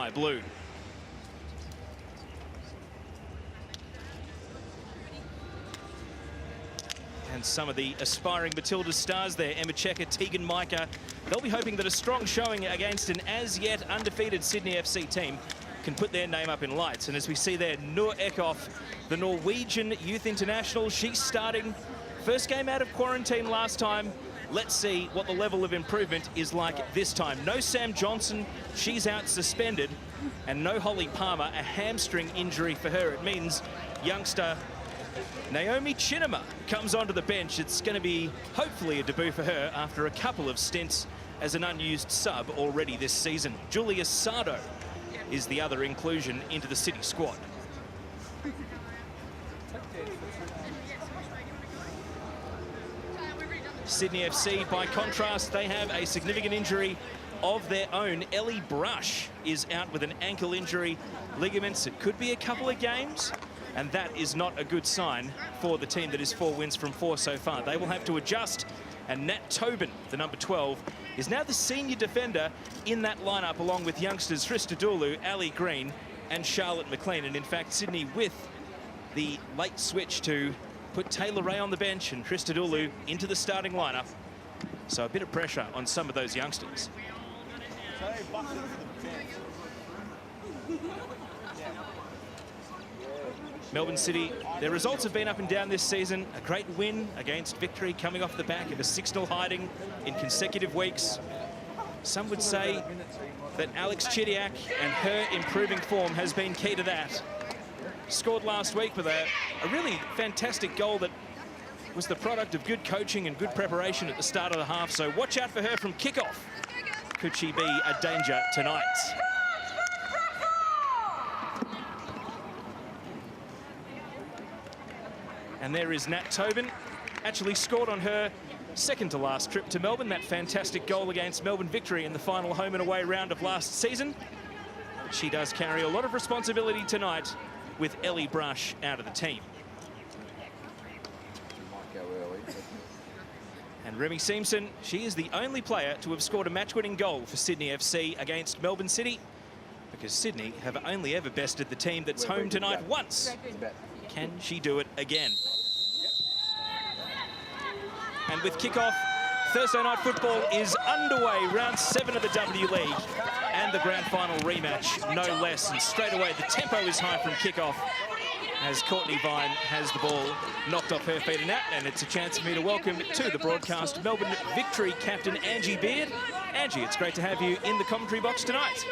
sky blue. And some of the aspiring Matilda stars there, Emma Checker, Tegan Micah, they'll be hoping that a strong showing against an as-yet undefeated Sydney FC team can put their name up in lights. And as we see there, Noor Eckhoff, the Norwegian youth international, she's starting. First game out of quarantine last time. Let's see what the level of improvement is like this time. No Sam Johnson, she's out suspended. And no Holly Palmer, a hamstring injury for her. It means youngster Naomi Chinema comes onto the bench. It's going to be hopefully a debut for her after a couple of stints as an unused sub already this season. Julia Sardo is the other inclusion into the City squad. Sydney FC, by contrast, they have a significant injury of their own. Ellie Brush is out with an ankle injury, ligaments. It could be a couple of games, and that is not a good sign for the team that is 4 wins from 4 so far. They will have to adjust, and Nat Tobin, the number 12, is now the senior defender in that lineup, along with youngsters Christodoulou, Ali Green, and Charlotte McLean. And in fact, Sydney with the late switch to put Taylor Ray on the bench and Christodoulou into the starting lineup. So a bit of pressure on some of those youngsters. Melbourne City, their results have been up and down this season. A great win against Victory coming off the back of a 6-0 hiding in consecutive weeks. Some would say that Alex Chidiak and her improving form has been key to that. Scored last week with a really fantastic goal that was the product of good coaching and good preparation at the start of the half. So watch out for her from kickoff. Could she be a danger tonight? And there is Nat Tobin, actually scored on her second to last trip to Melbourne, that fantastic goal against Melbourne Victory in the final home and away round of last season. She does carry a lot of responsibility tonight with Ellie Brush out of the team. And Remy Simpson, she is the only player to have scored a match-winning goal for Sydney FC against Melbourne City, because Sydney have only ever bested the team that's home tonight once. Can she do it again? And with kickoff, Thursday night football is underway. Round 7 of the W League and the grand final rematch, no less. And straight away, the tempo is high from kickoff as Courtney Vine has the ball knocked off her feet and out. And it's a chance for me to welcome to the broadcast Melbourne Victory captain Angie Beard. Angie, it's great to have you in the commentary box tonight.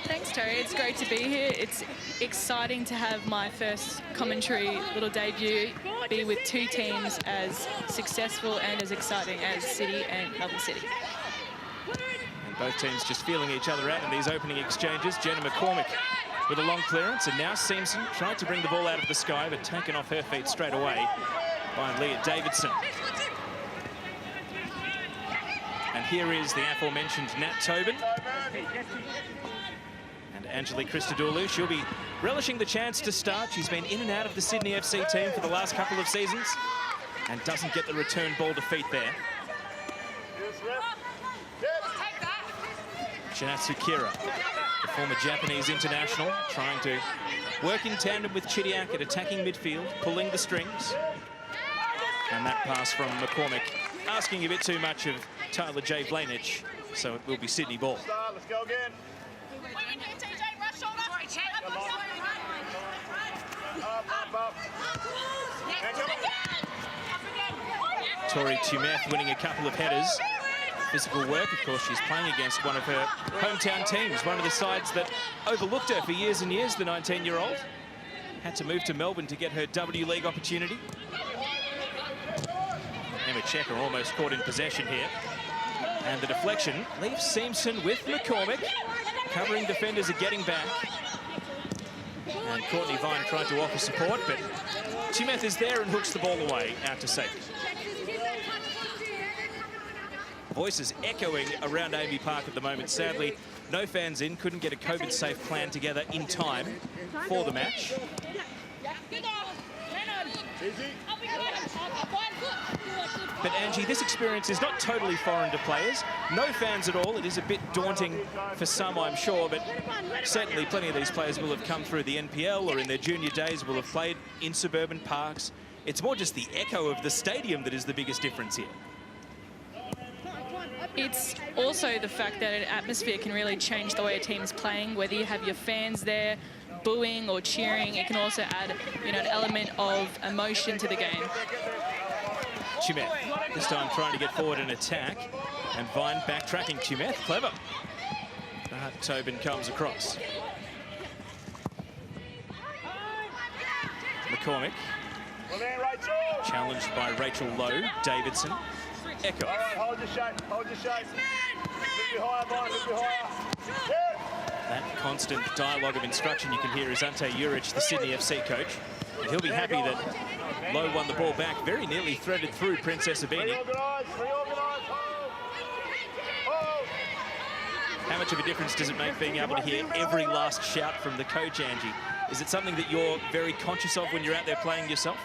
Thanks, Terry. It's great to be here. It's exciting to have my first commentary little debut be with two teams as successful and as exciting as City and Melbourne City. And both teams just feeling each other out in these opening exchanges. Jenna McCormick with a long clearance, and now Simpson tried to bring the ball out of the sky, but taken off her feet straight away by Leah Davidson. And here is the aforementioned Nat Tobin. And Angelique Christodoulou, she'll be relishing the chance to start. She's been in and out of the Sydney FC team for the last couple of seasons and doesn't get the return ball defeat there. Shinatsu Kira, the former Japanese international, trying to work in tandem with Chidiak at attacking midfield, pulling the strings. And that pass from McCormick, asking a bit too much of Tyler J. Blanich, so it will be Sydney ball. Let's go again. Tori Tumeth winning a couple of headers. Physical work, of course, she's playing against one of her hometown teams, one of the sides that overlooked her for years and years, the 19-year-old. Had to move to Melbourne to get her W League opportunity. Emma Checker almost caught in possession here. And the deflection leaves Simpson with McCormick. Covering defenders are getting back. And Courtney Vine tried to offer support, but Tumeth is there and hooks the ball away out to safety. Voices echoing around AAMI Park at the moment. Sadly, no fans in, couldn't get a COVID-safe plan together in time for the match. But Angie, this experience is not totally foreign to players. No fans at all. It is a bit daunting for some, I'm sure, but certainly plenty of these players will have come through the NPL or in their junior days will have played in suburban parks. It's more just the echo of the stadium that is the biggest difference here. It's also the fact that an atmosphere can really change the way a team's playing, whether you have your fans there booing or cheering. It can also add, you know, an element of emotion to the game. Chimeth, this time trying to get forward and attack. And Vine backtracking. Chimeth, clever. But Tobin comes across. McCormick. Challenged by Rachel Lowe. Davidson. Echo. Hold your shape, hold your shape. That constant dialogue of instruction you can hear is Ante Juric, the Sydney FC coach. And he'll be happy that Lowe won the ball back, very nearly threaded through Princess Abini. How much of a difference does it make being able to hear every last shout from the coach, Angie? Is it something that you're very conscious of when you're out there playing yourself?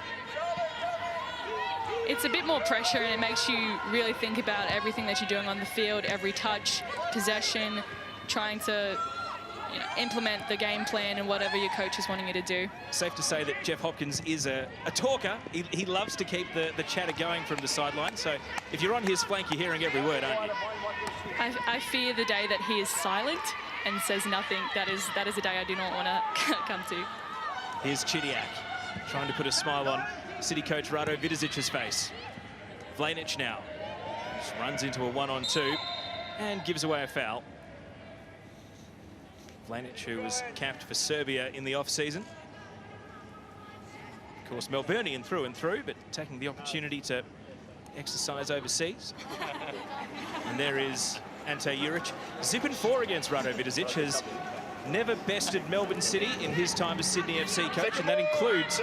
It's a bit more pressure, and it makes you really think about everything that you're doing on the field, every touch, possession, trying to, you know, implement the game plan and whatever your coach is wanting you to do. Safe to say that Jeff Hopkins is a talker. He loves to keep the chatter going from the sideline. So if you're on his flank, you're hearing every word, aren't you? I fear the day that he is silent and says nothing. That is a day I do not want to come to. Here's Chidiak trying to put a smile on City coach Rado Vidazic's face. Vlanic now just runs into a 1-on-2 and gives away a foul. Vlanic, who was capped for Serbia in the off-season. Of course, Melbourneian through and through, but taking the opportunity to exercise overseas. And there is Ante Juric. Zipping 4 against Rado Vidazic. Has never bested Melbourne City in his time as Sydney FC coach, and that includes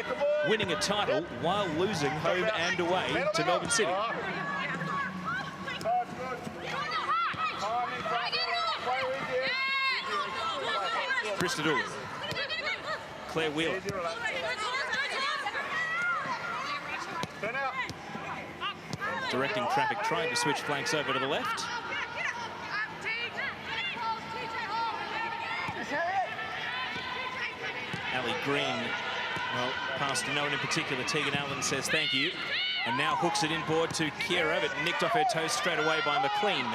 winning a title while losing home and away to Melbourne City. Christodoulou. Claire Wheeler. Directing traffic, trying to switch flanks over to the left. Ali Green, well, past no one in particular. Tegan Allen says thank you. And now hooks it inboard to Kira, but nicked off her toes straight away by McLean.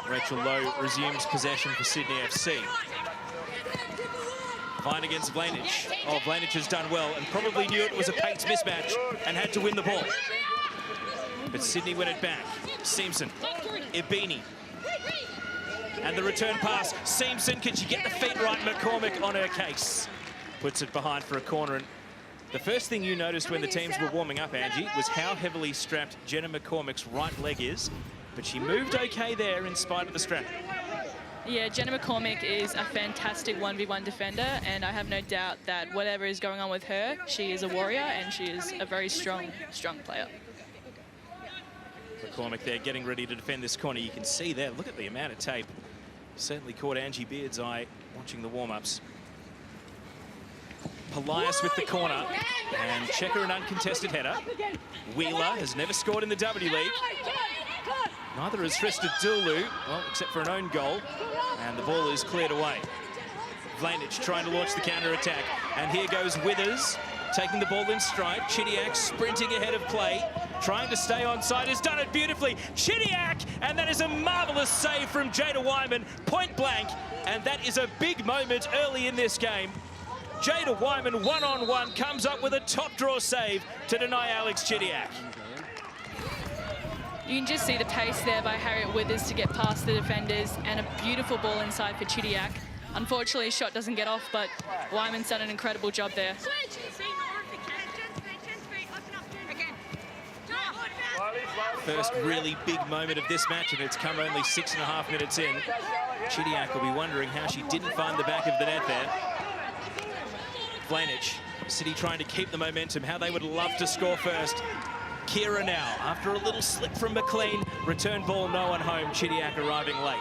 Rachel Lowe resumes possession for Sydney FC. Vine against Vlanic. Oh, Vlanic has done well and probably knew it was a Pates mismatch and had to win the ball. But Sydney win it back. Simpson, Ibini. And the return pass. Simpson, can she get the feet right? McCormick on her case. Puts it behind for a corner. And the first thing you noticed when the teams were warming up, Angie, was how heavily strapped Jenna McCormick's right leg is. But she moved okay there in spite of the strap. Yeah, Jenna McCormick is a fantastic 1v1 defender, and I have no doubt that whatever is going on with her, she is a warrior and she is a very strong player. McCormick there getting ready to defend this corner. You can see there, look at the amount of tape. Certainly caught Angie Beard's eye watching the warm-ups. Polias with the corner, and Checker an uncontested header. Wheeler has never scored in the W League. Neither has Christodoulou, well, except for an own goal. And the ball is cleared away. Vlanic trying to launch the counter-attack. And here goes Withers, taking the ball in stride. Chidiak sprinting ahead of play, trying to stay onside, has done it beautifully. Chidiak, and that is a marvellous save from Jada Wyman, point blank. And that is a big moment early in this game. Jada Wyman, one-on-one, comes up with a top-draw save to deny Alex Chidiak. You can just see the pace there by Harriet Withers to get past the defenders, and a beautiful ball inside for Chidiak. Unfortunately, his shot doesn't get off, but Wyman's done an incredible job there. First really big moment of this match, and it's come only 6.5 minutes in. Chidiak will be wondering how she didn't find the back of the net there. Vlanic, City trying to keep the momentum, how they would love to score first. Kira now, after a little slip from McLean, return ball, no one home, Chidiak arriving late.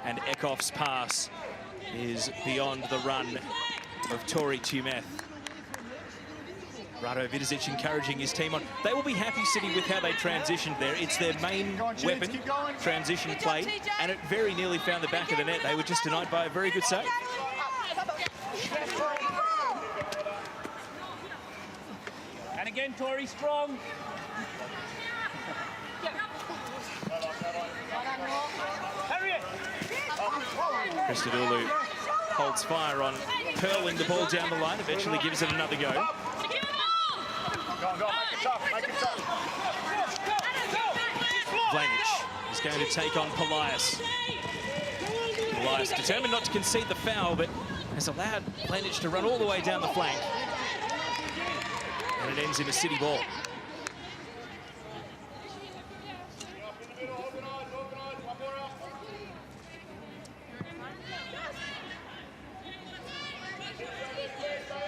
And Eckhoff's pass is beyond the run of Tori Tumeth. Rado Vidic encouraging his team on. They will be happy, City, with how they transitioned there. It's their main weapon, transition play, and it very nearly found the back of the net. They were just denied by a very good save. And again, Tori, strong. Christodoulou holds fire on hurling the ball down the line, eventually gives it another go. Vlanic is going to take on Polias. Polias determined not to concede the foul, but has allowed Vlanic to run all the way down the flank. And it ends in a City ball.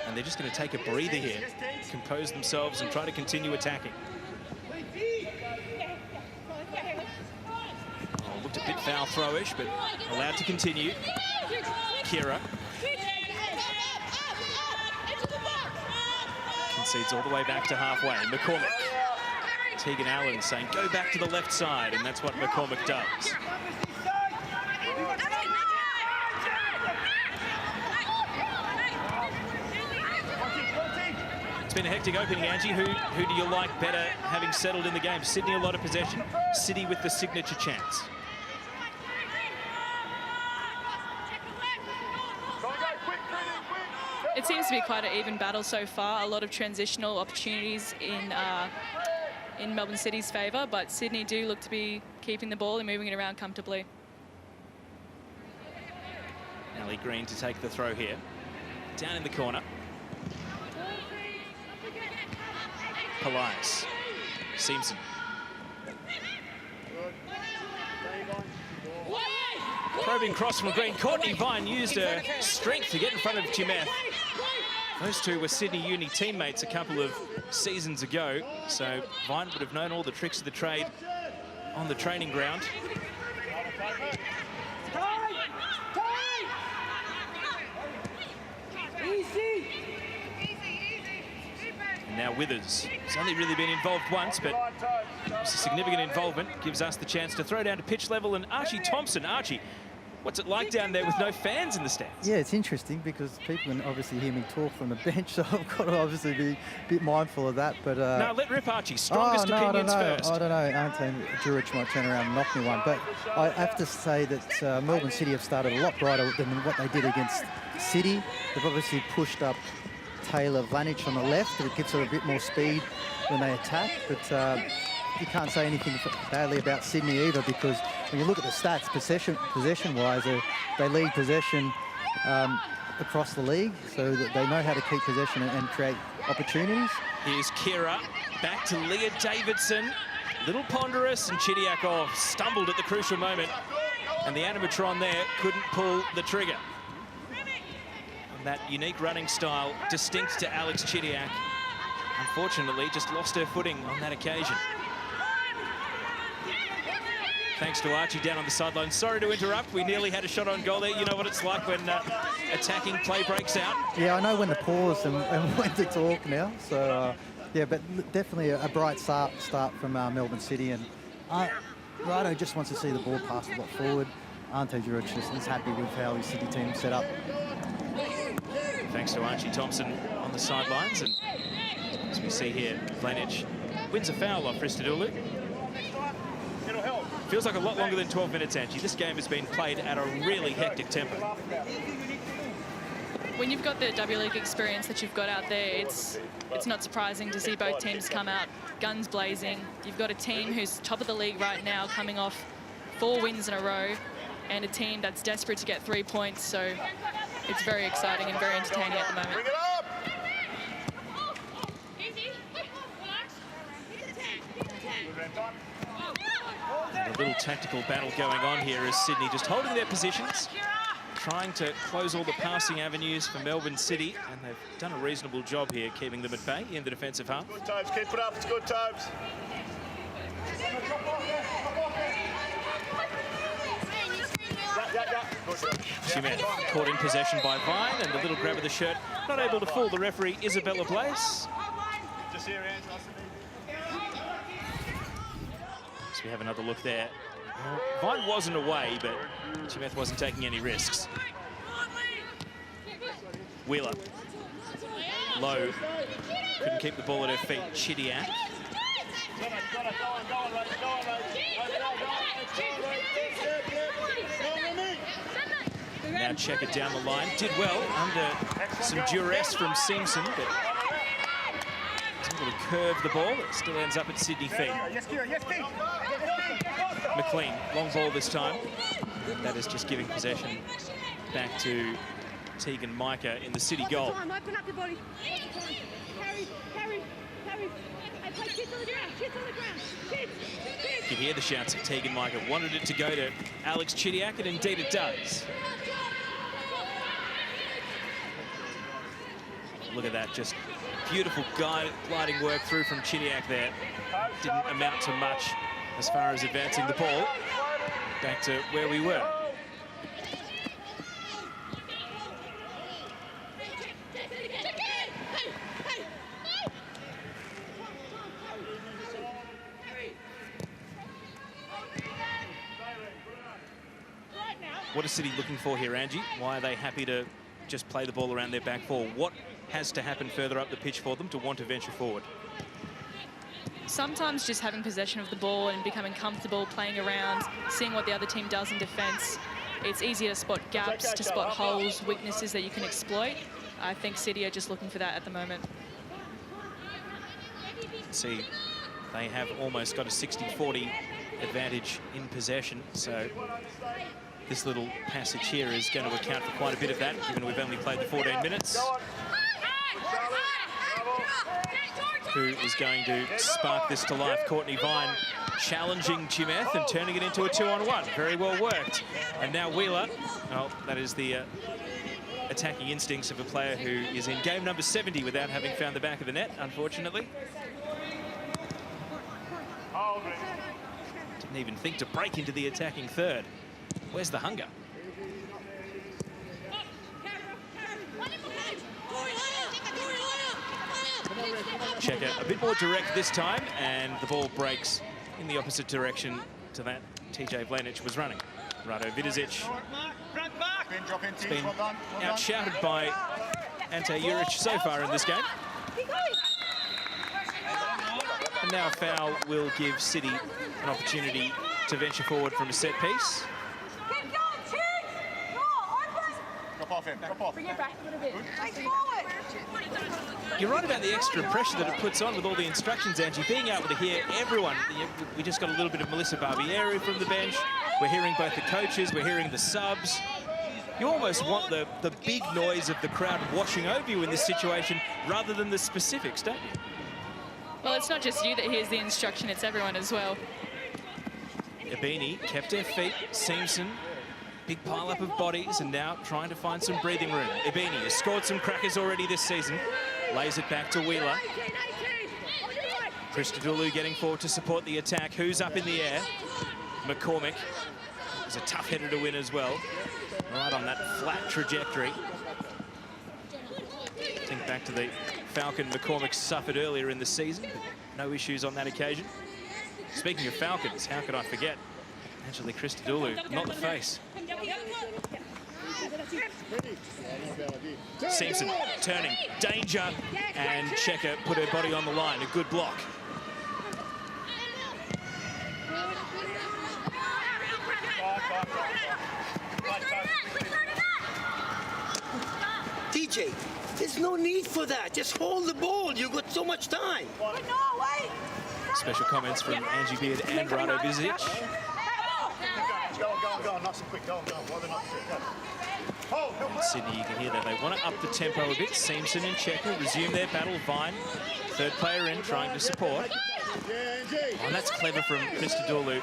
And they're just going to take a breather here, compose themselves and try to continue attacking. Oh, looked a bit foul throwish, but allowed to continue. Kira concedes all the way back to halfway. McCormick. Tegan Allen saying, go back to the left side, and that's what McCormick does. It's been a hectic opening, Angie. Who do you like better having settled in the game? Sydney, a lot of possession. City with the signature chance. It seems to be quite an even battle so far. A lot of transitional opportunities in Melbourne City's favour, but Sydney do look to be keeping the ball and moving it around comfortably. Ali Green to take the throw here. Down in the corner. Polias. Simpson. Probing cross from Green. Courtney Vine used her strength to get in front of Tumeth. Those two were Sydney Uni teammates a couple of seasons ago, so Vine would have known all the tricks of the trade on the training ground. And now Withers. He's only really been involved once, but it's a significant involvement. Gives us the chance to throw down to pitch level. And Archie Thompson. Archie, what's it like down there with no fans in the stands? Yeah, it's interesting because people can obviously hear me talk from the bench, so I've got to obviously be a bit mindful of that. But no, let rip, Archie. Strongest opinions first. I don't know. Ante Juric might turn around and knock me one. But I have to say that Melbourne City have started a lot brighter than what they did against City. They've obviously pushed up Taylor Vlanic on the left. It gives her a bit more speed when they attack. But you can't say anything badly about Sydney either, because when you look at the stats, possession-wise, they lead possession across the league, so that they know how to keep possession and create opportunities. Here's Kira, back to Leah Davidson. Little ponderous, and Chidiak stumbled at the crucial moment, and the animatron there couldn't pull the trigger. And that unique running style, distinct to Alex Chidiak, unfortunately just lost her footing on that occasion. Thanks to Archie down on the sideline. Sorry to interrupt. We nearly had a shot on goal there. You know what it's like when attacking play breaks out. Yeah, I know when to pause and when to talk now. So, yeah, but definitely a bright start from Melbourne City. And Rado just wants to see the ball pass a lot forward. Ante Juric is happy with how his City team set up. Thanks to Archie Thompson on the sidelines. And as we see here, Vlanic wins a foul off Christodoulou. Feels like a lot longer than 12 minutes, Angie. This game has been played at a really hectic tempo. When you've got the W League experience that you've got out there, it's not surprising to see both teams come out guns blazing. You've got a team who's top of the league right now, coming off 4 wins in a row, and a team that's desperate to get 3 points. So it's very exciting and very entertaining at the moment. And a little tactical battle going on here as Sydney just holding their positions, trying to close all the passing avenues for Melbourne City, and they've done a reasonable job here keeping them at bay in the defensive half. Good times, keep it up, it's good times. Yeah. Chimeth caught in possession by Vine, and the little grab of the shirt not able to fool the referee Isabella Place. Just here, hands. So we have another look there. Vine wasn't away, but Chimeth wasn't taking any risks. Wheeler. Low. Couldn't keep the ball at her feet. Chidiak. Now check it down the line. Did well under some duress from Simpson, but was able to curve the ball. It still ends up at Sydney feet. McLean, long ball this time. That is just giving possession back to Tegan Micah in the City goal. Open up your body. Carry. I play kids on the ground. Kids. You can hear the shouts of Tegan Micah. Wanted it to go to Alex Chidiak, and indeed it does. Look at that, just beautiful gliding work through from Chidiak there. Didn't amount to much as far as advancing the ball back to where we were. What is City looking for here, Angie? Why are they happy to just play the ball around their back four? What has to happen further up the pitch for them to want to venture forward? Sometimes just having possession of the ball and becoming comfortable playing around, seeing what the other team does in defence. It's easier to spot gaps, to spot holes, weaknesses that you can exploit. I think City are just looking for that at the moment. See, they have almost got a 60-40 advantage in possession, so this little passage here is going to account for quite a bit of that, given we've only played the 14 minutes. Who is going to spark this to life? Courtney Vine challenging Chimeth and turning it into a 2-on-1. Very well worked. And now Wheeler. Oh, that is the attacking instincts of a player who is in game number 70 without having found the back of the net, unfortunately. Didn't even think to break into the attacking third. Where's the hunger? Checker a bit more direct this time, and the ball breaks in the opposite direction to that TJ Vlanich was running. Rado Vidizic has been outshouted by Ante Juric so far in this game. And now a foul will give City an opportunity to venture forward from a set piece. Bring it back a little bit. You're right about the extra pressure that it puts on with all the instructions, Angie. Being able to hear everyone. We just got a little bit of Melissa Barbieri from the bench. We're hearing both the coaches, we're hearing the subs. You almost want the big noise of the crowd washing over you in this situation rather than the specifics, don't you? Well, it's not just you that hears the instruction, it's everyone as well. Ibini kept her feet. Simpson, big pile-up of bodies, and now trying to find some breathing room. Ibini has scored some crackers already this season. Lays it back to Wheeler. Christodoulou getting forward to support the attack. Who's up in the air? McCormick is a tough header to win as well. Right on that flat trajectory. Think back to the Falcon McCormick suffered earlier in the season. No issues on that occasion. Speaking of Falcons, how could I forget? Angelique Christodoulou, not the face. Simpson turning, danger, and Checker put her body on the line. A good block. TJ, there's no need for that. Just hold the ball. You've got so much time. Special comments from Angie Beard and Rado Vizic. Go on, nice and quick, go on. Why they're not quick, go. Sydney, you can hear that they want to up the tempo a bit. Simpson and Checker resume their battle. Vine, third player in, trying to support. Oh, and that's clever from Christodoulou.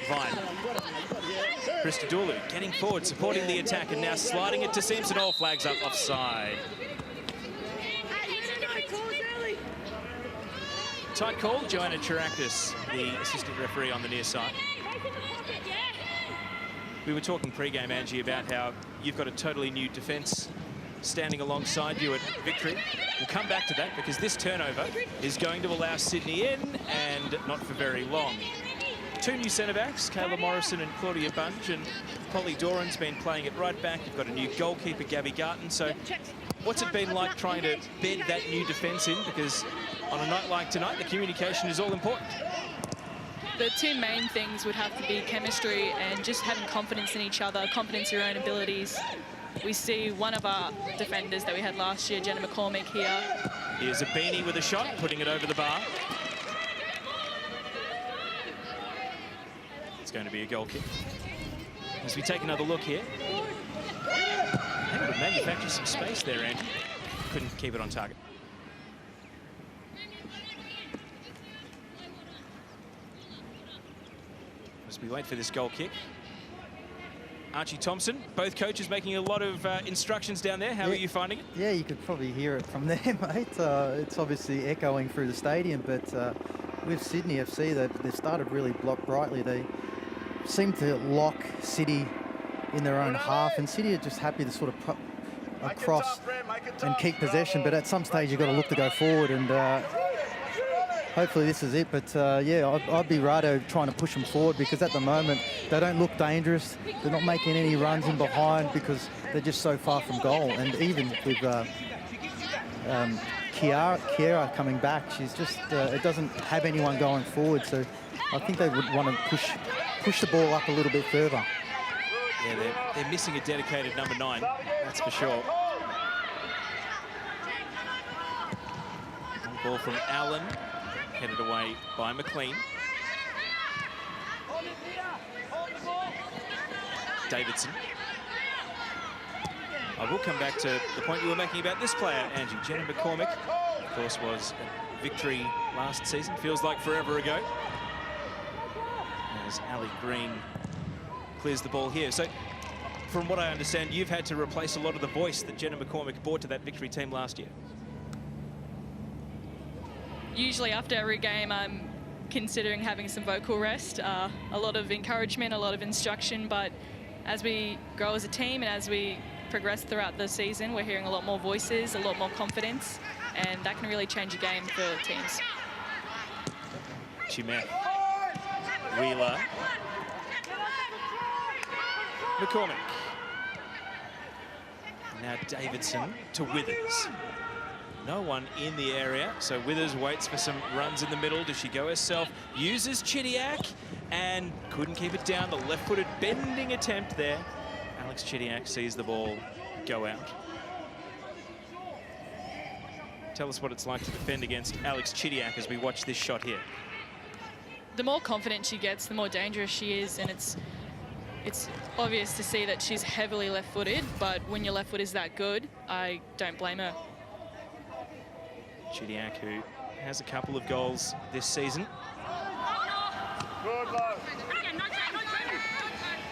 Vine. Christodoulou getting forward, supporting the attack, and now sliding it to Simpson. All flags up offside. Tight call, Joanna Chirakis, the assistant referee on the near side. We were talking pre-game, Angie, about how you've got a totally new defence standing alongside you at Victory. We'll come back to that because this turnover is going to allow Sydney in, and not for very long. Two new centre-backs, Kayla Morrison and Claudia Bunge, and Polly Doran's been playing at right back. You've got a new goalkeeper, Gabby Garton. So what's it been like trying to bed that new defence in? Because on a night like tonight, the communication is all important. The two main things would have to be chemistry and just having confidence in each other, confidence in your own abilities. We see one of our defenders that we had last year, Jenna McCormick, here. Here's a Beanie with a shot, putting it over the bar. It's going to be a goal kick. As we take another look here. Able to manufacture some space there, Andy. Couldn't keep it on target. As we wait for this goal kick. Archie Thompson, both coaches making a lot of instructions down there. How are you finding it? Yeah, you could probably hear it from there, mate. It's obviously echoing through the stadium, but with Sydney FC, they've started really block brightly. They seem to lock City in their own half, and City are just happy to sort of across and keep possession, but at some stage you've got to look to go forward, and hopefully this is it. But yeah, I'd be rather trying to push them forward, because at the moment they don't look dangerous. They're not making any runs in behind because they're just so far from goal. And even with Kiara coming back, she's just it doesn't have anyone going forward. So I think they would want to push the ball up a little bit further. Yeah, they're missing a dedicated number 9, that's for sure. Ball from Allen, headed away by McLean. Davidson. I will come back to the point you were making about this player, Angie. Jenna McCormick, of course, was at Victory last season. Feels like forever ago. As Ali Green clears the ball here. So, from what I understand, you've had to replace a lot of the voice that Jenna McCormick brought to that Victory team last year. Usually after every game, I'm considering having some vocal rest, a lot of encouragement, a lot of instruction, but as we grow as a team and as we progress throughout the season, we're hearing a lot more voices, a lot more confidence, and that can really change a game for teams. Chimek, Wheeler, McCormick. Now Davidson to Withers. No one in the area, so Withers waits for some runs in the middle. Does she go herself? Uses Chidiak and couldn't keep it down. The left-footed bending attempt there. Alex Chidiak sees the ball go out. Tell us what it's like to defend against Alex Chidiak as we watch this shot here. The more confident she gets, the more dangerous she is, and it's obvious to see that she's heavily left-footed, but when your left foot is that good, I don't blame her. Chidiak, who has a couple of goals this season. Good, love.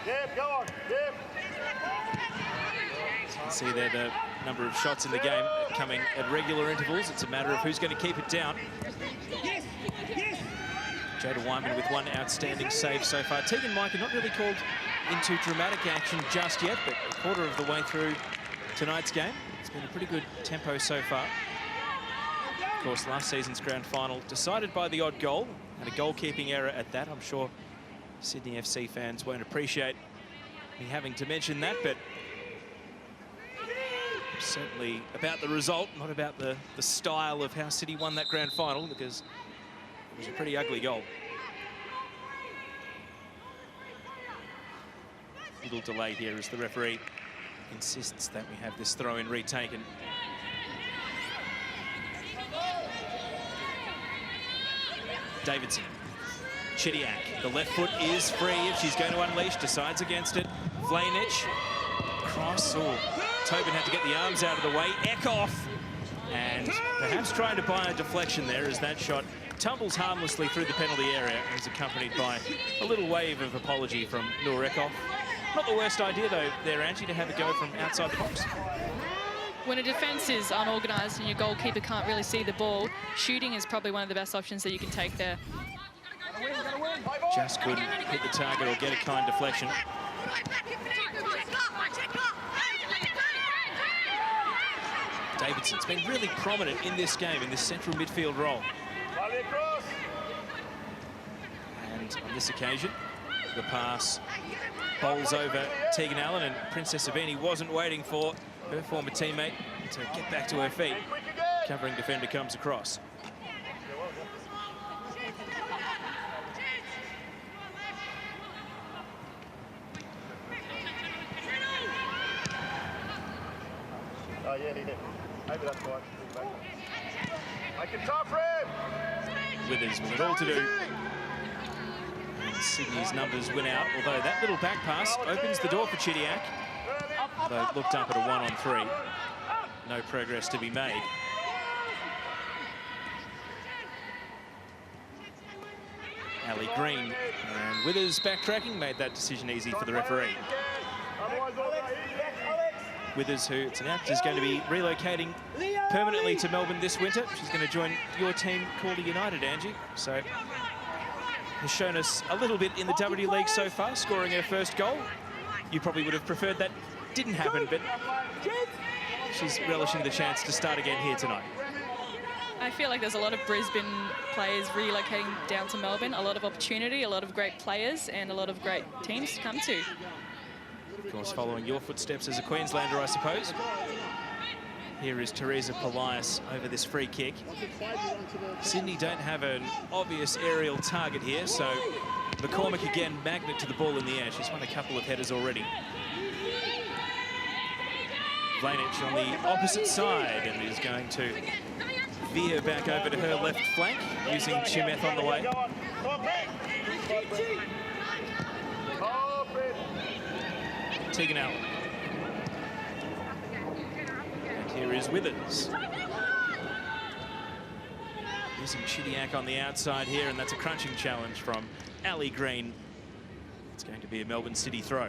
Yep, go on. Yep. As you can see there, the number of shots in the game coming at regular intervals. It's a matter of who's going to keep it down. Jada Wyman with one outstanding save so far. Tegan Micah not really called into dramatic action just yet, but a quarter of the way through tonight's game. It's been a pretty good tempo so far. Of course, last season's grand final decided by the odd goal, and a goalkeeping error at that. I'm sure Sydney FC fans won't appreciate me having to mention that, but certainly about the result, not about the style of how City won that grand final, because it was a pretty ugly goal. Little delay here as the referee insists that we have this throw-in retaken. Davidson, Chidiak, the left foot is free if she's going to unleash, decides against it. Vlanich, cross, Tobin had to get the arms out of the way. Eckhoff, and perhaps trying to buy a deflection there as that shot tumbles harmlessly through the penalty area and is accompanied by a little wave of apology from Noor Eckhoff. Not the worst idea though there, Angie, to have a go from outside the box. When a defence is unorganised and your goalkeeper can't really see the ball, shooting is probably one of the best options that you can take there. Just couldn't hit the target or get a kind deflection. Davidson's been really prominent in this game, in this central midfield role. And on this occasion, the pass bowls over Tegan Allen, and Princess Savini wasn't waiting for her former teammate to get back to her feet. Covering defender comes across. Oh, yeah, he did. Maybe that's why. Make it tough, Red! Withers with it all to do. And Sydney's numbers win out, although that little back pass opens the door for Chidiak. Though it looked up at a 1-on-3. No progress to be made. Ali Green and Withers backtracking made that decision easy for the referee. Withers, who it's announced is going to be relocating permanently to Melbourne this winter. She's going to join your team, Calder United, Angie. So has shown us a little bit in the W League so far, scoring her first goal. You probably would have preferred that didn't happen, but she's relishing the chance to start again here tonight. I feel like there's a lot of Brisbane players relocating down to Melbourne, a lot of opportunity, a lot of great players, and a lot of great teams to come to. Of course, following your footsteps as a Queenslander, I suppose. Here is Teresa Polias over this free kick. Sydney don't have an obvious aerial target here, so McCormick again, magnet to the ball in the air. She's won a couple of headers already. Vlanich on the opposite side and is going to veer back over to her left flank, using Chimeth on the way. Tegan Allen. And here is Withers. Using Chidiak on the outside here, and that's a crunching challenge from Ali Green. It's going to be a Melbourne City throw.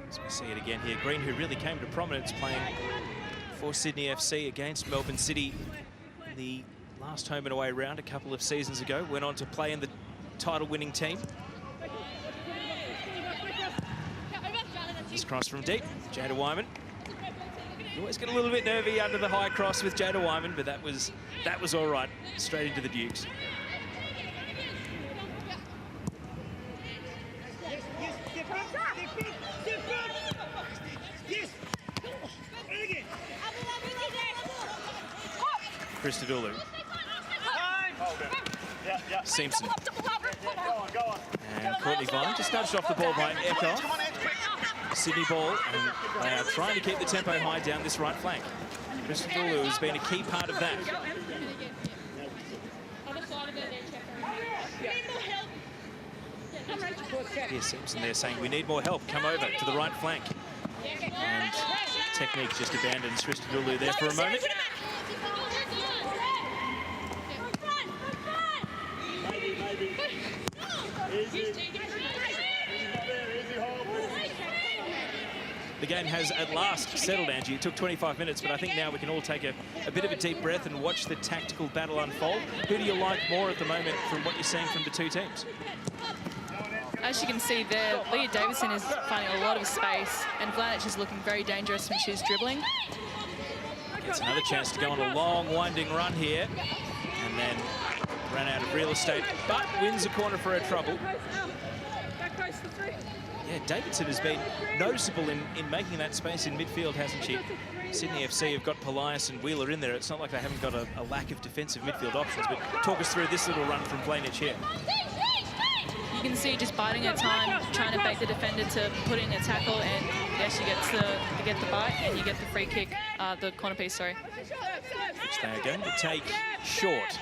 As we see it again here, Green, who really came to prominence playing for Sydney FC against Melbourne City in the last home and away round a couple of seasons ago, went on to play in the title-winning team. This cross from deep, Jada Wyman. You always get a little bit nervy under the high cross with Jada Wyman, but that was all right. Straight into the Dukes. Christodoulou. Simpson. And Courtney Vine just nudged off the ball by Eckhoff. Sydney ball, and they are trying to keep the tempo high down this right flank. Christodoulou has been a key part of that. Here's Simpson there saying, we need more help, come over to the right flank. And technique just abandons Christodoulou there for a moment. The game has at last settled, Angie. It took 25 minutes, but I think now we can all take a bit of a deep breath and watch the tactical battle unfold. Who do you like more at the moment from what you're seeing from the two teams? As you can see there, Leah Davidson is finding a lot of space, and Vlanich is looking very dangerous when she's dribbling. Gets another chance to go on a long, winding run here, and then ran out of real estate, but wins a corner for her trouble. Yeah, Davidson has been noticeable in making that space in midfield, hasn't she? Sydney FC have got Polias and Wheeler in there. It's not like they haven't got a lack of defensive midfield options, but talk us through this little run from Vlanich here. You can see just biding her time, trying to bait the defender to put in a tackle, and yeah, she gets to get the bite, and you get the free kick, the corner piece, sorry. Which they are going to take short.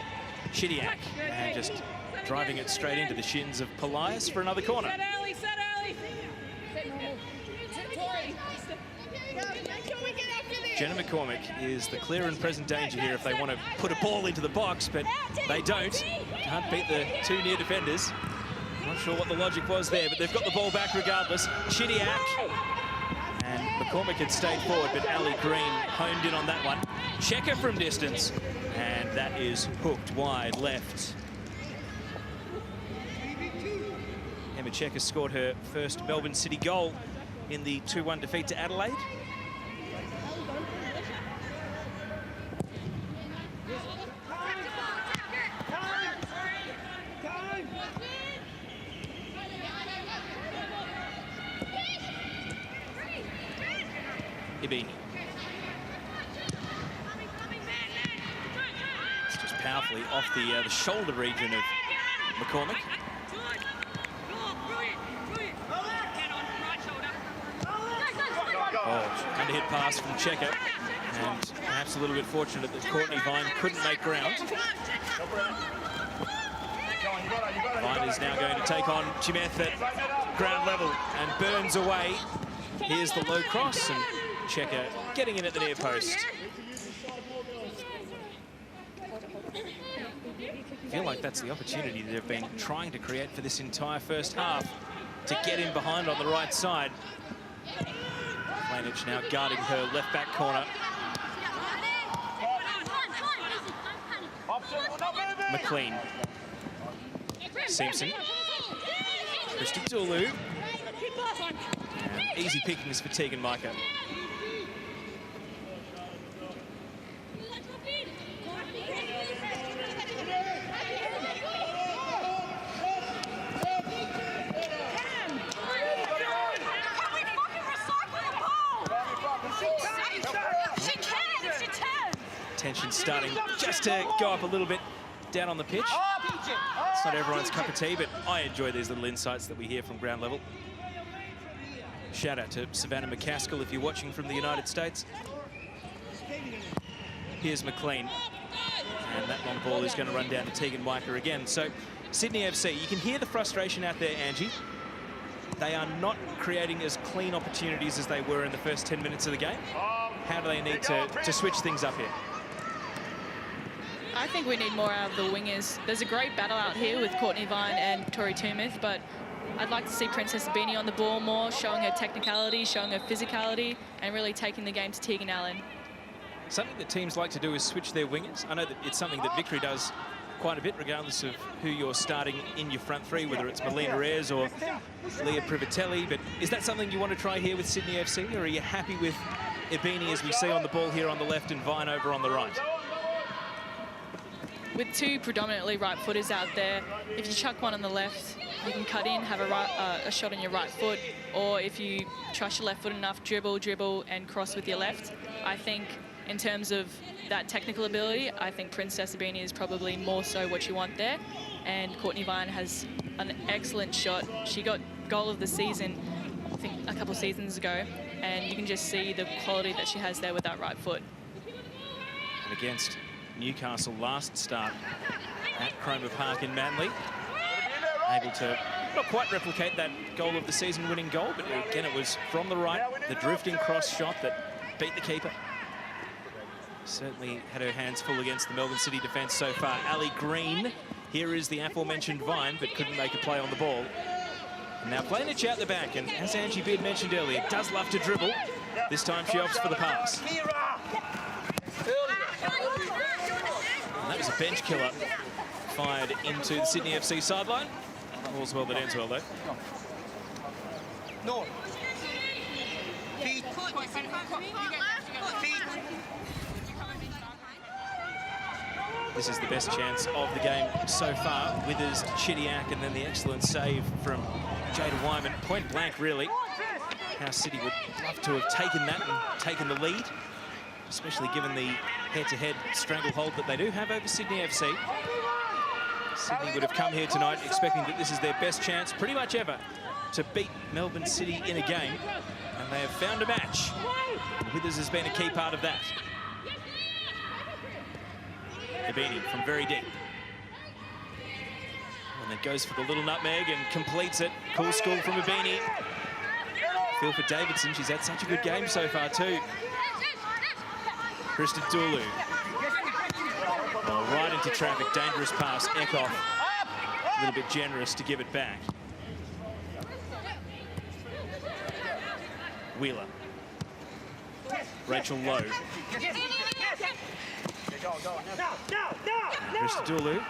Chidiak, and just driving it straight into the shins of Polias for another corner. Jenna McCormick is the clear and present danger here if they want to put a ball into the box, but they don't. Can't beat the two near defenders. Not sure what the logic was there, but they've got the ball back regardless. Chidiak. And McCormick had stayed forward, but Ali Green honed in on that one. Checker from distance, and that is hooked wide left. Emma scored her first Melbourne City goal in the 2-1 defeat to Adelaide. Ibini. It's just powerfully off the shoulder region of McCormick. Oh, underhit pass from Checker, and perhaps a little bit fortunate that Courtney Vine couldn't make ground. Vine is now going to take on Chimeth at ground level and burns away. Here's the low cross, and Checker getting in at the near post. I feel like that's the opportunity that they've been trying to create for this entire first half, to get in behind on the right side. Lanich now guarding her left back corner. McLean. Simpson. Christodoulou. Easy pickings for Tegan Micah. Tension starting just to go up a little bit down on the pitch. It's not everyone's cup of tea, but I enjoy these little insights that we hear from ground level. Shout out to Savannah McCaskill if you're watching from the United States. Here's McLean. And that long ball is going to run down to Tegan Micah again. So Sydney FC, you can hear the frustration out there, Angie. They are not creating as clean opportunities as they were in the first 10 minutes of the game. How do they need to switch things up here? I think we need more out of the wingers. There's a great battle out here with Courtney Vine and Tori Tumith, but I'd like to see Princess Ibini on the ball more, showing her technicality, showing her physicality, and really taking the game to Tegan Allen. Something that teams like to do is switch their wingers. I know that it's something that Victory does quite a bit, regardless of who you're starting in your front three, whether it's Melina Ayres or Leah Privatelli. But is that something you want to try here with Sydney FC, or are you happy with Ibini, as we see on the ball here on the left, and Vine over on the right? With two predominantly right footers out there, if you chuck one on the left, you can cut in, have a shot on your right foot, or if you trust your left foot enough, dribble, and cross with your left. I think in terms of that technical ability, I think Princess Ibini is probably more so what you want there. And Courtney Vine has an excellent shot. She got goal of the season, I think, a couple seasons ago, and you can just see the quality that she has there with that right foot. And against Newcastle last start at Cromer Park in Manly, able to not quite replicate that goal of the season winning goal, but again it was from the right, the drifting cross shot that beat the keeper. Certainly had her hands full against the Melbourne City defence so far. Ali Green, here is the aforementioned Vine, but couldn't make a play on the ball. And now Planich out the back, and as Angie Beard mentioned earlier, does love to dribble. This time she opts for the pass. And that was a bench killer fired into the Sydney FC sideline. All's well that ends well, though. No. This is the best chance of the game so far. Withers to Chidiak, and then the excellent save from Jada Wyman. Point blank, really. How City would love to have taken that and taken the lead, especially given the head-to-head stranglehold that they do have over Sydney FC. Sydney would have come here tonight expecting that this is their best chance pretty much ever to beat Melbourne City in a game, and they have found a match. And Withers has been a key part of that. Ibini from very deep. And then goes for the little nutmeg and completes it. Cool school from Ibini. Feel for Davidson, she's had such a good game so far too. Christodoulou. Oh, right into traffic, dangerous pass. Eckhoff, a little bit generous to give it back. Wheeler. Rachel Lowe. Christodoulou.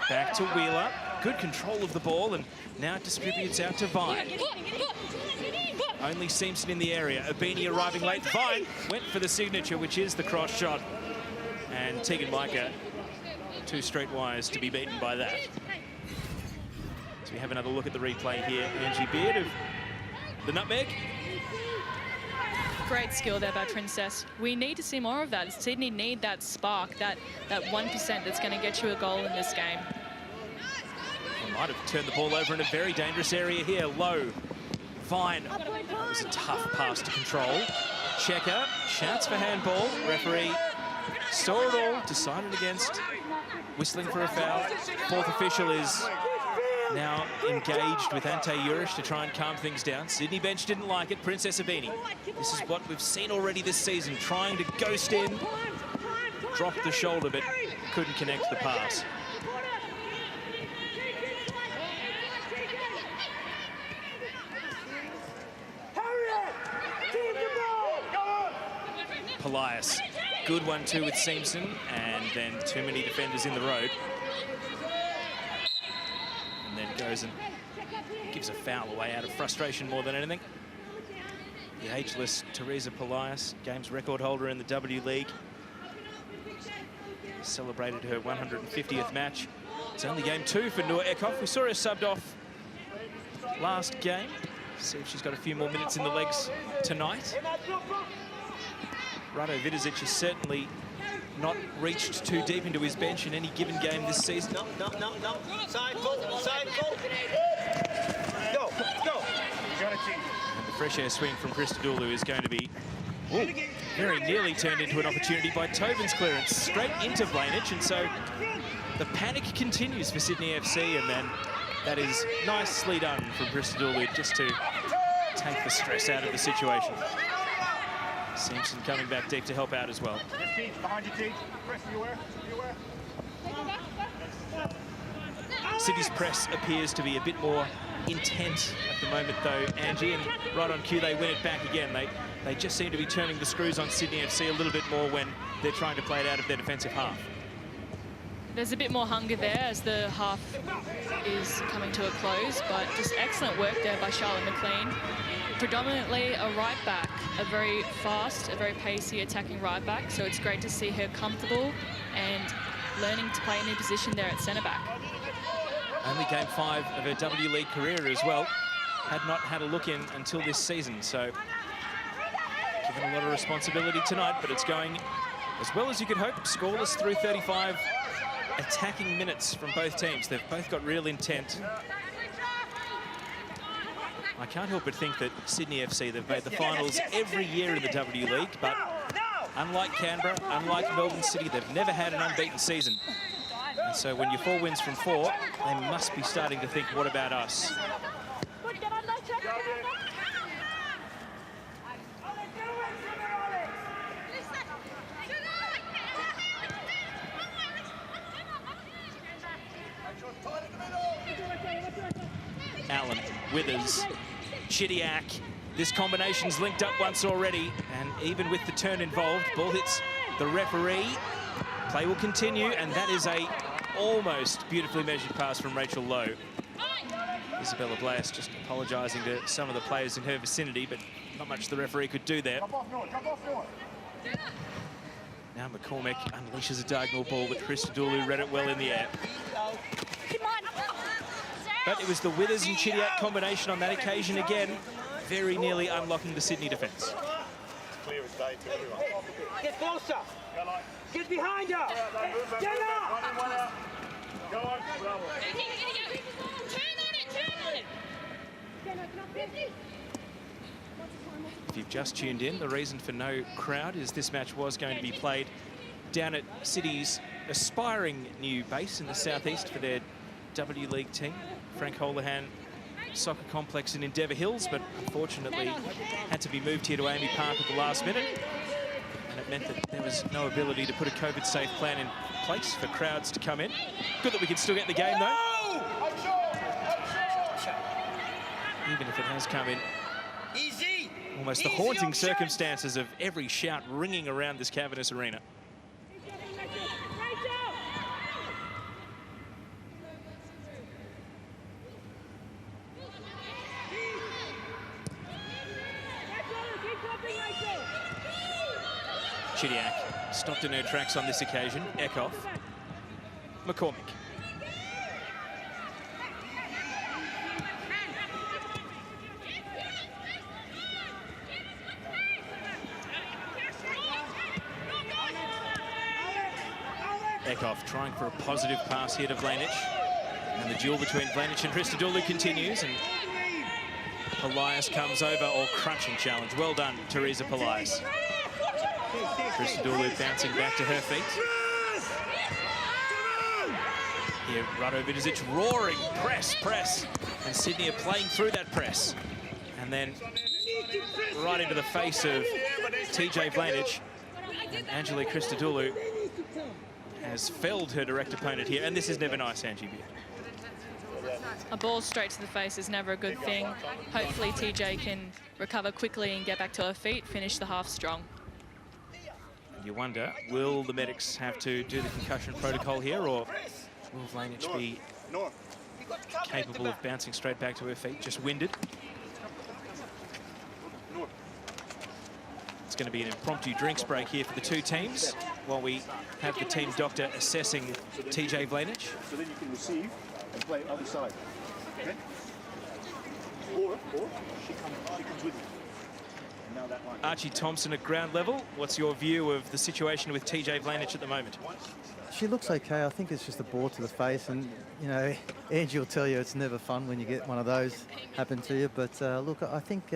Back to Wheeler. good control of the ball, and now it distributes out to Vine. Only Simpson in the area. Abini arriving late. Vine went for the signature, which is the cross shot. And Tegan Micah, 2 straight wires to be beaten by that. So we have another look at the replay here. Angie Beard of the nutmeg. Great skill there by Princess. We need to see more of that. Sydney need that spark, that 1% that's going to get you a goal in this game. Might have turned the ball over in a very dangerous area here. Low. Vine. That was a tough pass to control. Checker shouts for handball. Referee saw it all, decided against, whistling for a foul. 4th official is now engaged with Ante Urish to try and calm things down. Sydney bench didn't like it. Princess Abini. This is what we've seen already this season, trying to ghost in. Dropped the shoulder, but couldn't connect the pass. Polias. Good one too with Simpson, and then too many defenders in the road. And then goes and gives a foul away out of frustration more than anything. The ageless Teresa Polias, games record holder in the W League, celebrated her 150th match. It's only game 2 for Noor Eckhoff. We saw her subbed off last game. See if she's got a few more minutes in the legs tonight. Rado Vidic has certainly not reached too deep into his bench in any given game this season. No. Side goal, side goal. Go. And the fresh air swing from Christodoulou is going to be very nearly turned into an opportunity by Tobin's clearance straight into Blanich, and so the panic continues for Sydney FC, and then that is nicely done from Christodoulou just to take the stress out of the situation. Simpson coming back deep to help out as well. Behind you, Teague. Press, you aware? Sydney's press appears to be a bit more intent at the moment, though, Angie, and right on cue they win it back again. They just seem to be turning the screws on Sydney FC a little bit more when they're trying to play it out of their defensive half. There's a bit more hunger there as the half is coming to a close, but just excellent work there by Charlotte McLean. Predominantly a right back, a very fast, a very pacey attacking right back, so it's great to see her comfortable and learning to play a new position there at centre back. Only game 5 of her W League career as well. Had not had a look in until this season, so given a lot of responsibility tonight, but it's going as well as you could hope. Scoreless through 35 attacking minutes from both teams. They've both got real intent. I can't help but think that Sydney FC, they've made the finals every year in the W League, but unlike Canberra, unlike Melbourne City, they've never had an unbeaten season. And so when you're 4 wins from 4, they must be starting to think, what about us? Allen, Withers, Chidiak. This combination's linked up once already, and even with the turn involved, ball hits the referee. Play will continue, and that is a almost beautifully measured pass from Rachel Lowe. Isabella Blas just apologising to some of the players in her vicinity, but not much the referee could do there. Now McCormick unleashes a diagonal ball, but Christodoulou read it well in the air. But it was the Withers and Chidiak combination on that occasion again, very nearly unlocking the Sydney defence. It's clear as day to everyone. Get closer. Get behind her. Get up. One out. Go on, bravo. If you've just tuned in, the reason for no crowd is this match was going to be played down at City's aspiring new base in the southeast for their W League team, Frank Holohan Soccer Complex in Endeavour Hills, but unfortunately had to be moved here to Amy Park at the last minute. And it meant that there was no ability to put a COVID-safe plan in place for crowds to come in. Good that we can still get the game, though. Even if it has come in Easy. almost the haunting circumstances of every shout ringing around this cavernous arena. Chidiak stopped in her tracks on this occasion. Eckhoff. McCormick. Eckhoff trying for a positive pass here to Vlanich. And the duel between Vlanich and Christodoulou continues. And Polias comes over, or crunching challenge. Well done, Teresa Polias. Christodoulou bouncing back to her feet. Here, Radovidic roaring, press. And Sydney are playing through that press. And then right into the face of TJ Vlanich. And Angelique Christodoulou has felled her direct opponent here. And this is never nice, Angie Beard. A ball straight to the face is never a good thing. Hopefully TJ can recover quickly and get back to her feet, finish the half strong. You wonder, will the medics have to do the concussion protocol here, or will Vlanich be capable of bouncing straight back to her feet, just winded? It's going to be an impromptu drinks break here for the two teams while we have the team doctor assessing TJ Vlanich. So then you can receive and play other side. Okay? Or she comes with you. And now that line. Archie Thompson at ground level. What's your view of the situation with TJ Vlanich at the moment? She looks okay. I think it's just a ball to the face, and you know, Angie will tell you it's never fun when you get one of those happen to you. But look, I think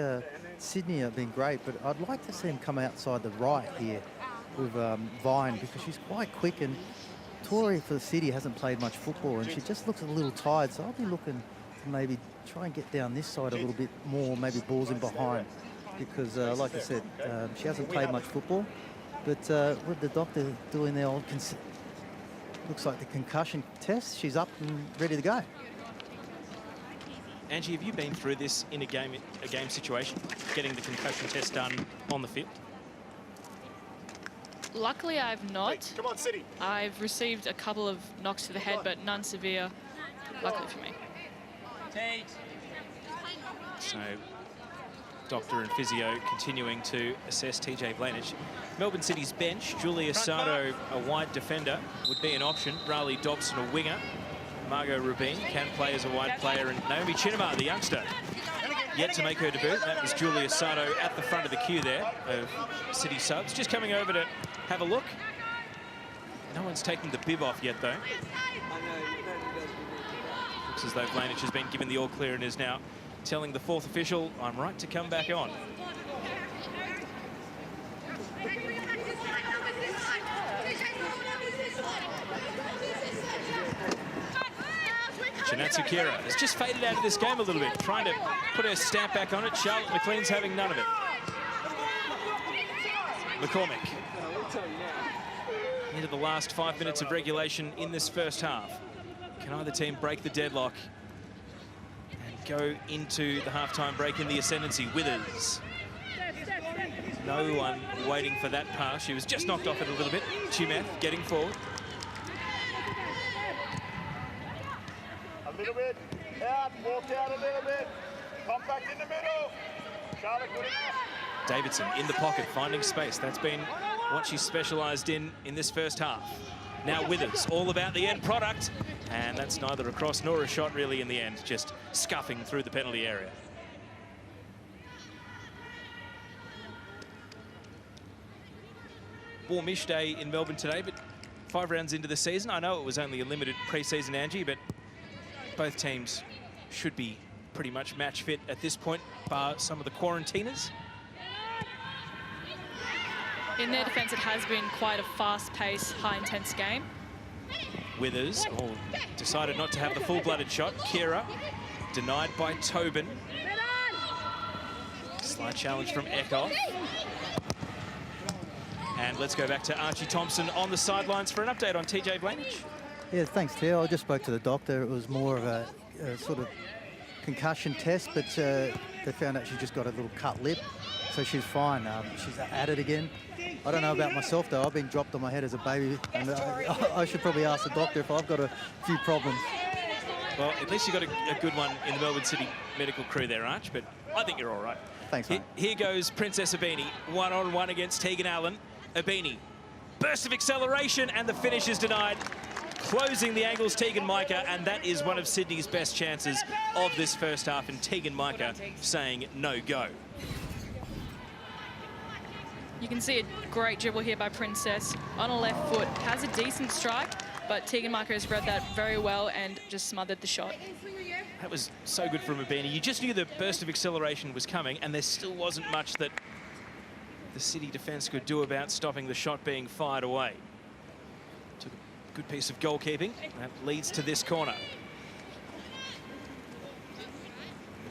Sydney have been great, but I'd like to see him come outside the right here with Vine, because she's quite quick, and Tori for the City hasn't played much football, and she just looks a little tired. So I'll be looking to maybe try and get down this side a little bit more, maybe balls in behind, because like I said, she hasn't played much football. But with the doctor doing their old looks like the concussion test, she's up and ready to go. Angie, have you been through this in a game situation, getting the concussion test done on the field? Luckily, I've not. Hey, come on, City. I've received a couple of knocks to the head, but none severe, luckily for me. So, doctor and physio continuing to assess TJ Vlanich. Melbourne City's bench, Julia Sardo, a wide defender, would be an option. Riley Dobson, a winger. Margot Rubin can play as a wide player. And Naomi Chinamar, the youngster, yet to make her debut. That was Julia Sardo at the front of the queue there of City subs. Just coming over to have a look. No one's taken the bib off yet, though. Looks as though Vlanich has been given the all clear and is now telling the fourth official, I'm right to come back on. Shinatsu Kira has just faded out of this game a little bit, trying to put her stamp back on it. Charlotte McLean's having none of it. McCormick. Into the last 5 minutes of regulation in this first half. Can either team break the deadlock and go into the halftime break in the ascendancy? Withers. No one waiting for that pass. She was just knocked off it a little bit. Chimeth getting forward. A little bit. Out. Walk out a little bit. Compact in the middle. Charlotte, good enough. Davidson in the pocket, finding space. That's been what she specialised in this first half. Now Withers, all about the end product. And that's neither a cross nor a shot really in the end, just scuffing through the penalty area. Warmish day in Melbourne today, but 5 rounds into the season. I know it was only a limited pre-season, Angie, but both teams should be pretty much match fit at this point, bar some of the quarantiners. In their defence, it has been quite a fast-paced, high-intense game. Withers decided not to have the full-blooded shot. Kira denied by Tobin. Slight challenge from Eckhoff. And let's go back to Archie Thompson on the sidelines for an update on TJ Vlanich. Yeah, thanks, Theo. I just spoke to the doctor. It was more of a sort of concussion test, but they found out she just got a little cut lip, so she's fine. She's at it again. I don't know about myself, though. I've been dropped on my head as a baby, and I should probably ask the doctor if I've got a few problems. Well, at least you got a good one in the Melbourne City medical crew there, Arch, but I think you're all right. Thanks, mate. Here goes Princess Abini, one-on-one against Tegan Allen. Abini. Burst of acceleration, and the finish is denied. Closing the angles, Tegan Micah, and that is one of Sydney's best chances of this first half, and Tegan Micah saying no go. You can see a great dribble here by Princess on a left foot. Has a decent strike, but Tegan Micah has read that very well and just smothered the shot. That was so good from Abini. You just knew the burst of acceleration was coming, and there still wasn't much that the City defence could do about stopping the shot being fired away. Took a good piece of goalkeeping. That leads to this corner.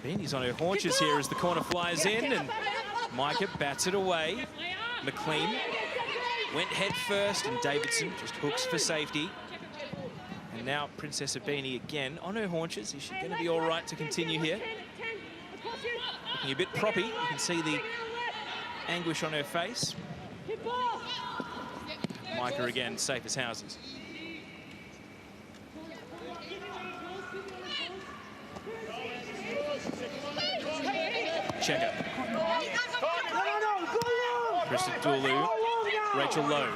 Abini's on her haunches here as the corner flies in, and Micah bats it away. McLean went head first, and Davidson just hooks for safety. And now Princess Abini again on her haunches. Is she going to be all right to continue here? Looking a bit proppy. You can see the anguish on her face. Micah again, safe as houses. Checker. Krista Dulu, Rachel Lowe.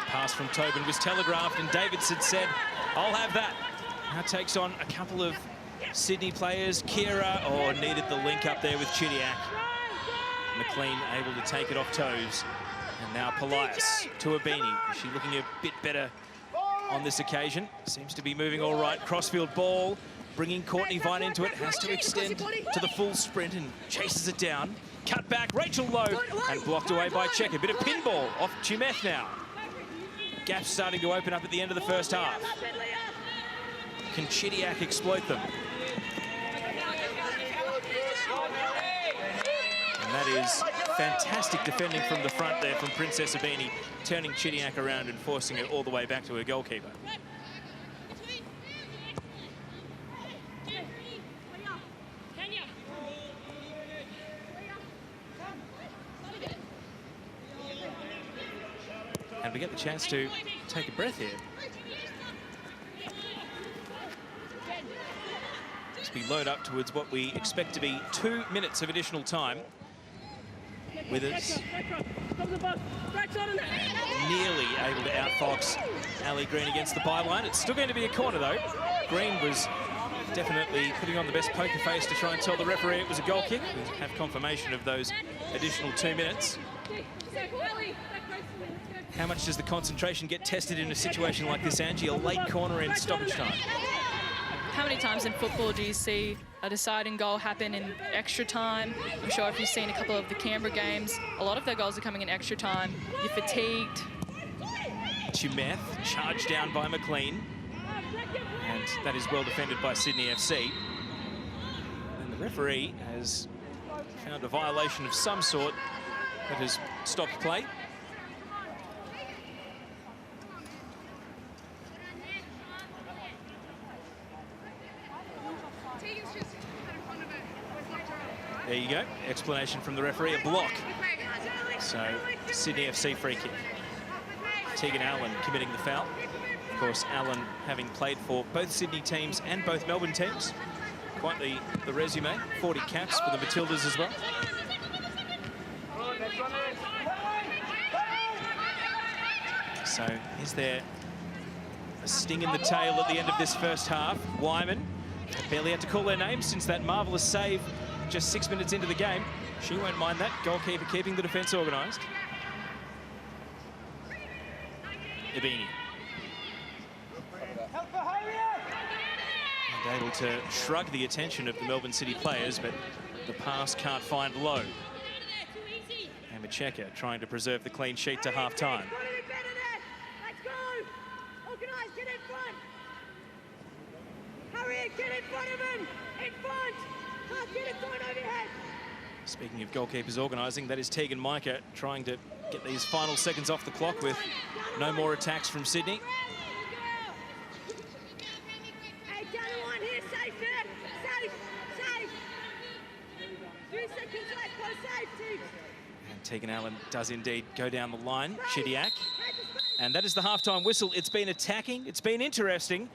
Pass from Tobin was telegraphed, and Davidson said, I'll have that. Now takes on a couple of Sydney players. Kira, needed the link up there with Chidiak. McLean able to take it off toes. And now Polias to Abini. Is she looking a bit better on this occasion? Seems to be moving all right. Crossfield ball, bringing Courtney Vine into it. Has to extend to the full sprint and chases it down. Cut back, Rachel Lowe, and blocked away by Checker. Bit of pinball off Chimeth now. Gaps starting to open up at the end of the first half. Can Chidiak exploit them? And that is fantastic defending from the front there from Princess Abini, turning Chidiak around and forcing it all the way back to her goalkeeper. And we get the chance to take a breath here. As we load up towards what we expect to be 2 minutes of additional time. Withers. And nearly able to outfox Ali Green against the byline. It's still going to be a corner though. Green was definitely putting on the best poker face to try and tell the referee it was a goal kick. We have confirmation of those additional 2 minutes. How much does the concentration get tested in a situation like this, Angie? A late corner in stoppage time. How many times in football do you see a deciding goal happen in extra time? I'm sure if you've seen a couple of the Canberra games, a lot of their goals are coming in extra time. You're fatigued. Chimeth charged down by McLean. And that is well defended by Sydney FC. And the referee has found a violation of some sort that has stopped play. There you go. Explanation from the referee, a block. So, Sydney FC free kick. Tegan Allen committing the foul. Of course, Allen having played for both Sydney teams and both Melbourne teams. Quite the resume. 40 caps for the Matildas as well. So, is there a sting in the tail at the end of this first half? Wyman barely had to call their name since that marvellous save just 6 minutes into the game. She won't mind that. Goalkeeper keeping the defence organised. Abini. And able to shrug the attention of the Melbourne City players, but the pass can't find Lowe. And Checker trying to preserve the clean sheet to half-time. Let's go! Organise, get in front! Hurry, get in front of him! In front! Can't get it going over your head! Speaking of goalkeepers organising, that is Tegan Micah trying to get these final seconds off the clock with no more attacks from Sydney. Hey, down to one here, safe here! Safe! Safe! 3 seconds left, go safe, team! And Tegan Allen does indeed go down the line. Chidiak. And that is the halftime whistle. It's been attacking, it's been interesting,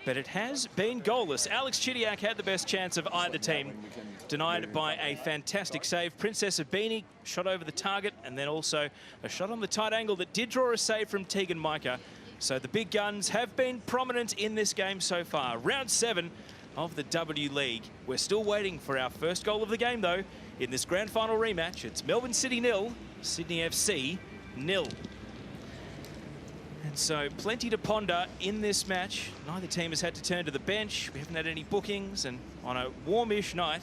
but it has been goalless. Alex Chidiak had the best chance of either team, denied by a fantastic save. Princess Abini shot over the target, and then also a shot on the tight angle that did draw a save from Tegan Micah. So the big guns have been prominent in this game so far. Round 7 of the W League. We're still waiting for our first goal of the game, though. In this grand final rematch, it's Melbourne City 0, Sydney FC 0. And so plenty to ponder in this match. Neither team has had to turn to the bench. We haven't had any bookings, and on a warmish night,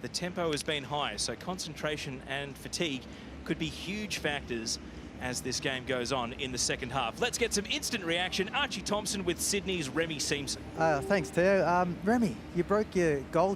the tempo has been high. So concentration and fatigue could be huge factors as this game goes on in the second half. Let's get some instant reaction. Archie Thompson with Sydney's Remy Simpson. Thanks, Theo. Remy, you broke your goal